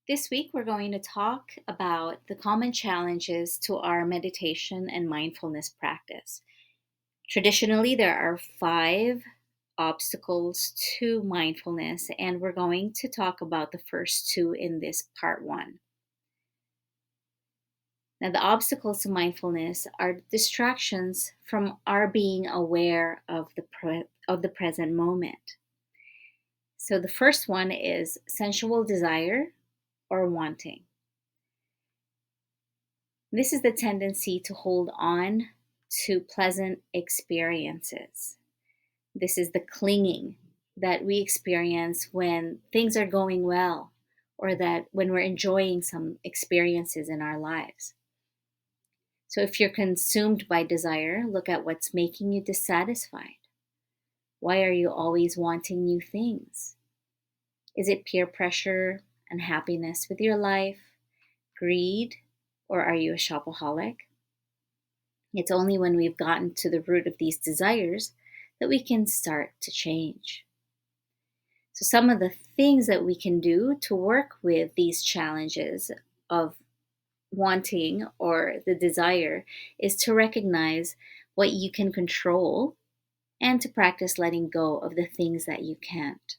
This week, we're going to talk about the common challenges to our meditation and mindfulness practice. Traditionally, there are 5 obstacles to mindfulness, and we're going to talk about the first 2 in this part 1. Now, the obstacles to mindfulness are distractions from our being aware of the present moment. So, the first one is sensual desire or wanting. This is the tendency to hold on to pleasant experiences. This is the clinging that we experience when things are going well or that when we're enjoying some experiences in our lives. So if you're consumed by desire, look at what's making you dissatisfied. Why are you always wanting new things? Is it peer pressure, unhappiness with your life, greed, or are you a shopaholic? It's only when we've gotten to the root of these desires that we can start to change. So, some of the things that we can do to work with these challenges of wanting or the desire is to recognize what you can control and to practice letting go of the things that you can't.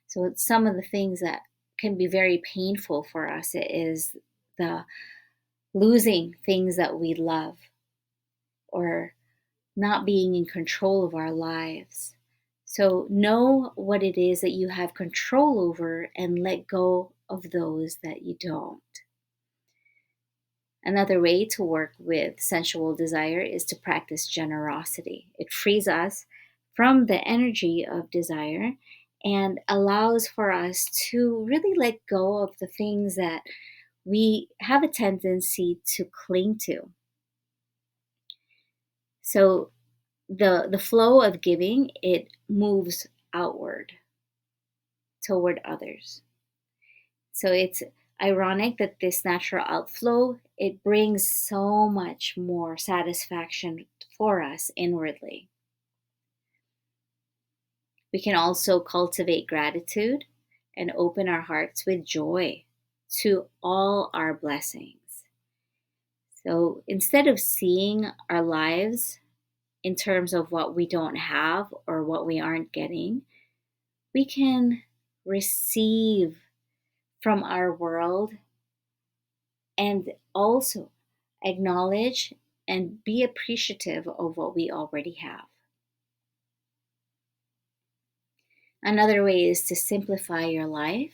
So, some of the things that can be very painful for us is the losing things that we love or not being in control of our lives. So know what it is that you have control over and let go of those that you don't. Another way to work with sensual desire is to practice generosity. It frees us from the energy of desire and allows for us to really let go of the things that we have a tendency to cling to. So the flow of giving, it moves outward toward others. So it's ironic that this natural outflow, it brings so much more satisfaction for us inwardly. We can also cultivate gratitude and open our hearts with joy to all our blessings. So instead of seeing our lives in terms of what we don't have or what we aren't getting, we can receive from our world and also acknowledge and be appreciative of what we already have. Another way is to simplify your life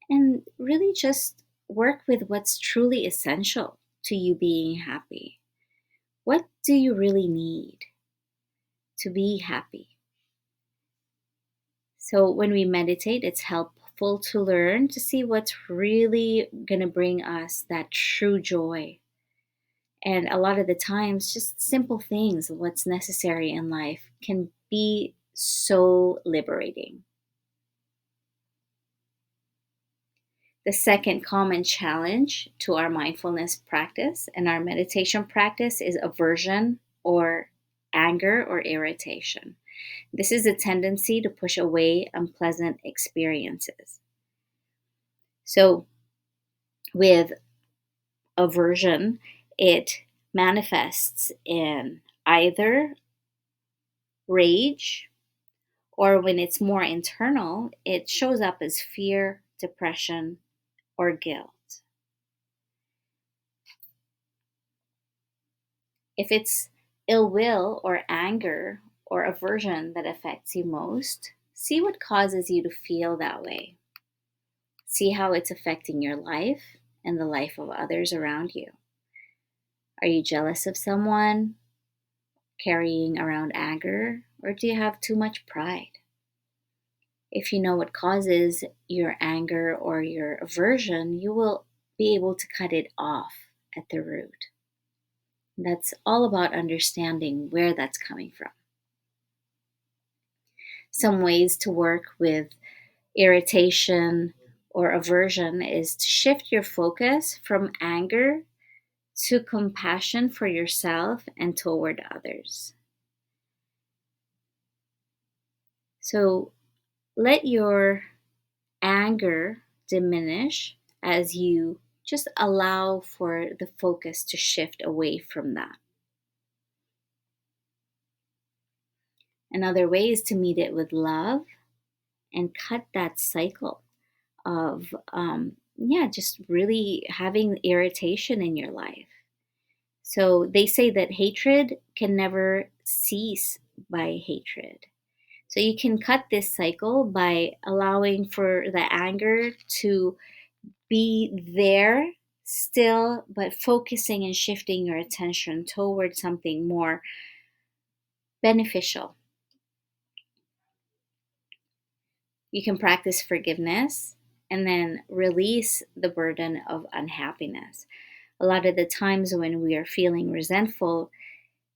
and really just work with what's truly essential to you being happy. What do you really need to be happy? So when we meditate, it's helpful to learn to see what's really going to bring us that true joy. And a lot of the times, just simple things, what's necessary in life, can be so liberating. The second common challenge to our mindfulness practice and our meditation practice is aversion or anger or irritation. This is a tendency to push away unpleasant experiences. So, with aversion, it manifests in either rage or when it's more internal, it shows up as fear, depression, or guilt. If it's ill will or anger or aversion that affects you most, see what causes you to feel that way. See how it's affecting your life and the life of others around you. Are you jealous of someone, carrying around anger, or do you have too much pride? If you know what causes your anger or your aversion, you will be able to cut it off at the root. That's all about understanding where that's coming from. Some ways to work with irritation or aversion is to shift your focus from anger to compassion for yourself and toward others. So let your anger diminish as you just allow for the focus to shift away from that. Another way is to meet it with love and cut that cycle of, just really having irritation in your life. So they say that hatred can never cease by hatred. So you can cut this cycle by allowing for the anger to be there still, but focusing and shifting your attention towards something more beneficial. You can practice forgiveness and then release the burden of unhappiness. A lot of the times when we are feeling resentful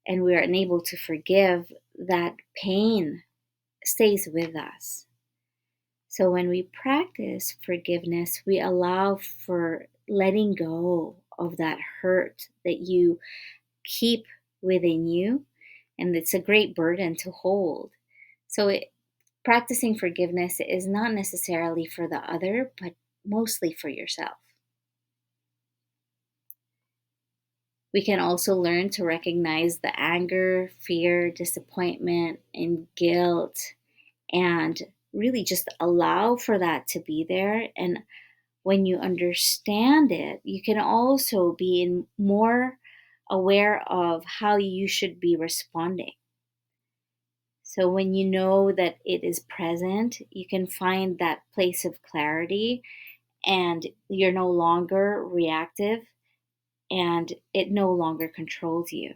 and we are unable to forgive, that pain stays with us. So when we practice forgiveness, we allow for letting go of that hurt that you keep within you, and it's a great burden to hold. So practicing forgiveness is not necessarily for the other, but mostly for yourself. We can also learn to recognize the anger, fear, disappointment, and guilt, and really just allow for that to be there. And when you understand it, you can also be more aware of how you should be responding. So when you know that it is present, you can find that place of clarity and you're no longer reactive and it no longer controls you.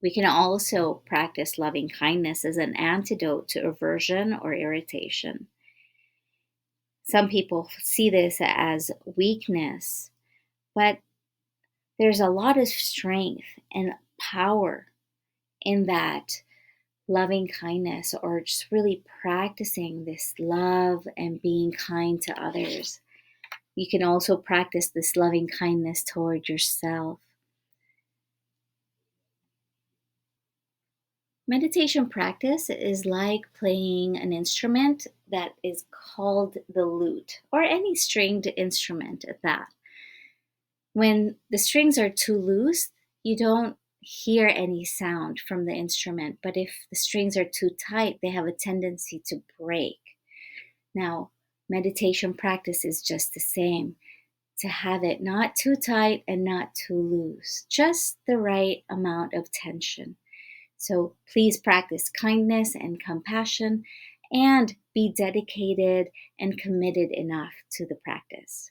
We can also practice loving kindness as an antidote to aversion or irritation. Some people see this as weakness, but there's a lot of strength and power in that loving kindness, or just really practicing this love and being kind to others. You can also practice this loving kindness toward yourself. Meditation practice is like playing an instrument that is called the lute, or any stringed instrument at that. When the strings are too loose, you don't hear any sound from the instrument, but if the strings are too tight, they have a tendency to break. Now, meditation practice is just the same, to have it not too tight and not too loose, just the right amount of tension. So please practice kindness and compassion and be dedicated and committed enough to the practice.